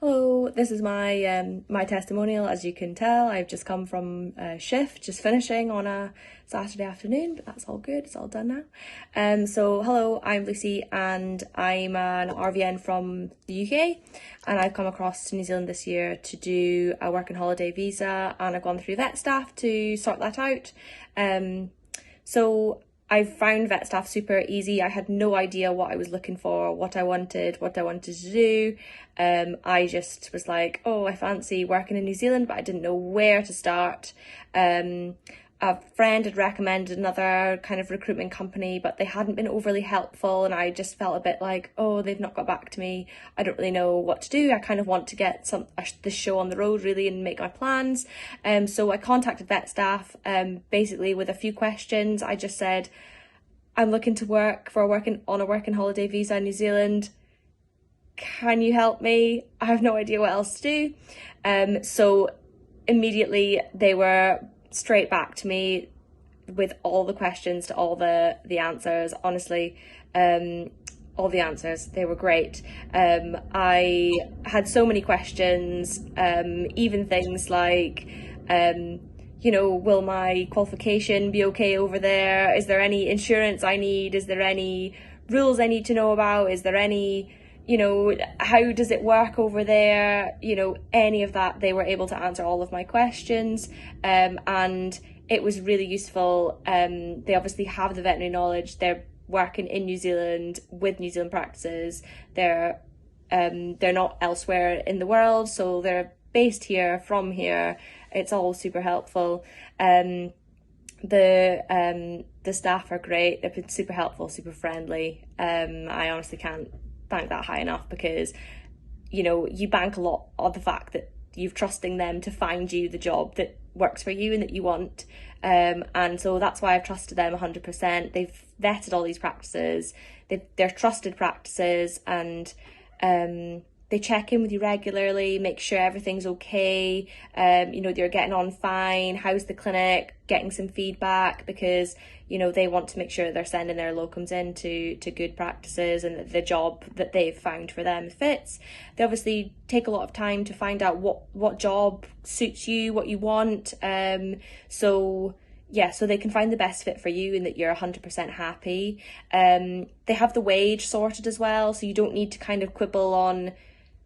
Hello, this is my testimonial. As you can tell, I've just come from a shift, just finishing on a Saturday afternoon, but that's all good, it's all done now. So hello, I'm Lucy and I'm an RVN from the UK, and I've come across to New Zealand this year to do a work and holiday visa, and I've gone through VetStaff to sort that out. So I've found VetStaff super easy. I had no idea what I was looking for, what I wanted to do. I just was like, oh, I fancy working in New Zealand, but I didn't know where to start. A friend had recommended another kind of recruitment company, but they hadn't been overly helpful, and I just felt a bit like, oh, they've not got back to me. I don't really know what to do. I kind of want to get this show on the road really and make my plans. So I contacted VetStaff basically with a few questions. I just said, I'm looking to work on a working holiday visa in New Zealand. Can you help me? I have no idea what else to do. So immediately they were straight back to me with all the questions to all the answers. Honestly, all the answers, they were great. I had so many questions, even things like, will my qualification be okay over there? Is there any insurance I need? Is there any rules I need to know about? Is there any, how does it work over there? Any of that, they were able to answer all of my questions. And it was really useful. They obviously have the veterinary knowledge. They're working in New Zealand with New Zealand practices. They're not elsewhere in the world, so they're based here, from here. It's all super helpful. The staff are great. They've been super helpful, super friendly. I honestly can't thank that high enough, because you bank a lot on the fact that you're trusting them to find you the job that works for you and that you want. And so that's why I've trusted them 100%. They've vetted all these practices. They're trusted practices, and they check in with you regularly, make sure everything's okay, they're getting on fine, how's the clinic, getting some feedback, because they want to make sure they're sending their locums in to good practices and that the job that they've found for them fits. They obviously take a lot of time to find out what job suits you, what you want, so they can find the best fit for you and that you're 100% happy. They have the wage sorted as well, so you don't need to kind of quibble on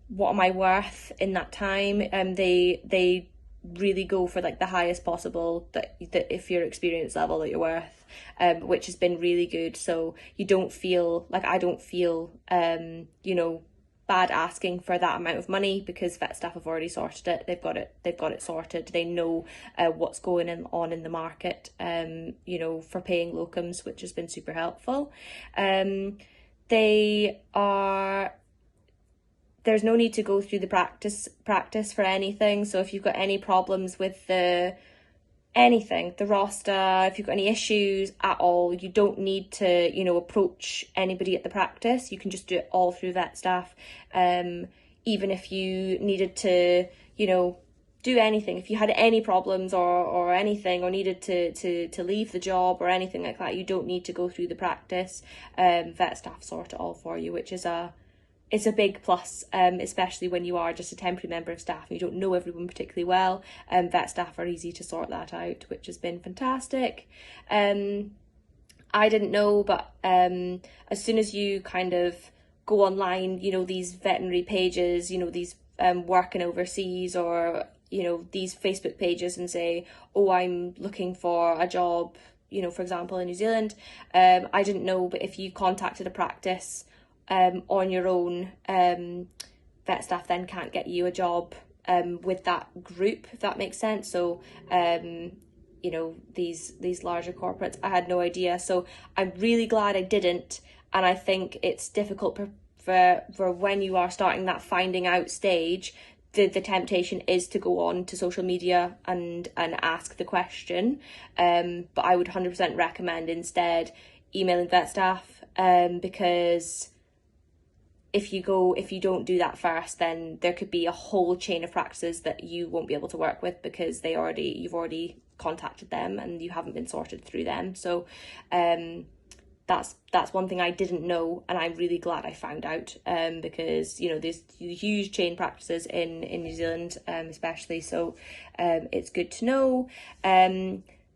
what am I worth in that time. They really go for like the highest possible that if your experience level that you're worth, which has been really good. So you don't feel like, I don't feel bad asking for that amount of money, because VetStaff have already sorted it. They've got it sorted. They know what's going on in the market, for paying locums, which has been super helpful. There's no need to go through the practice for anything. So if you've got any problems with the roster, if you've got any issues at all, you don't need to, approach anybody at the practice. You can just do it all through VetStaff. Even if you needed to, do anything, if you had any problems or anything, or needed to leave the job or anything like that, you don't need to go through the practice. VetStaff sort it all for you, which is it's a big plus, especially when you are just a temporary member of staff and you don't know everyone particularly well. VetStaff are easy to sort that out, which has been fantastic. I didn't know, but as soon as you kind of go online, these veterinary pages, these working overseas, or these Facebook pages, and say, oh, I'm looking for a job, for example, in New Zealand. I didn't know, but if you contacted a practice on your own, VetStaff then can't get you a job with that group, if that makes sense. So these larger corporates, I had no idea, so I'm really glad I didn't. And I think it's difficult for when you are starting that finding out stage. The temptation is to go on to social media and ask the question, but I would 100% recommend instead emailing VetStaff, because if you don't do that first, then there could be a whole chain of practices that you won't be able to work with, because you've already contacted them and you haven't been sorted through them. So that's one thing I didn't know, and I'm really glad I found out, because, you know, there's huge chain practices in New Zealand, especially, so it's good to know.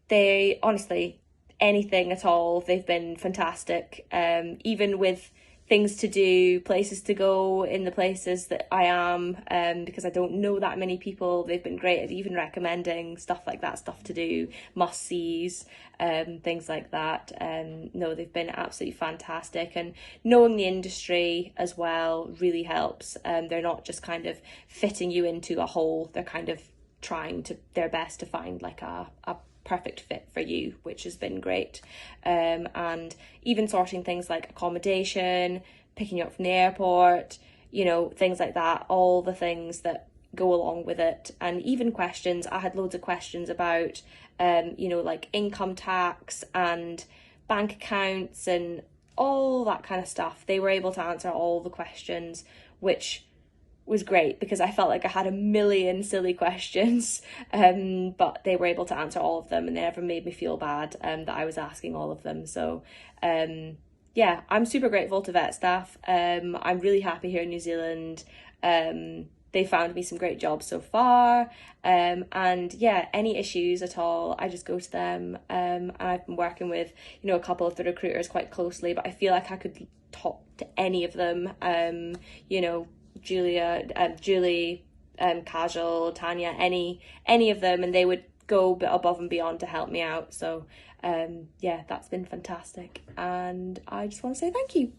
They honestly, anything at all, they've been fantastic, even with things to do, places to go in the places that I am, because I don't know that many people. They've been great at even recommending stuff like that, stuff to do, must-sees, things like that. No, they've been absolutely fantastic, and knowing the industry as well really helps. They're not just kind of fitting you into a hole, they're kind of trying their best to find like a perfect fit for you, which has been great. And even sorting things like accommodation, picking you up from the airport, you know, things like that, all the things that go along with it. And even questions, I had loads of questions about, you know, like income tax and bank accounts and all that kind of stuff. They were able to answer all the questions, which was great because I felt like I had a million silly questions, but they were able to answer all of them, and they never made me feel bad that I was asking all of them. So yeah, I'm super grateful to VetStaff. I'm really happy here in New Zealand. They found me some great jobs so far, and yeah, any issues at all, I just go to them. And I've been working with, you know, a couple of the recruiters quite closely, but I feel like I could talk to any of them, you know, Julie, Kajal, Tanya, any of them, and they would go above and beyond to help me out. So yeah, that's been fantastic, and I just want to say thank you.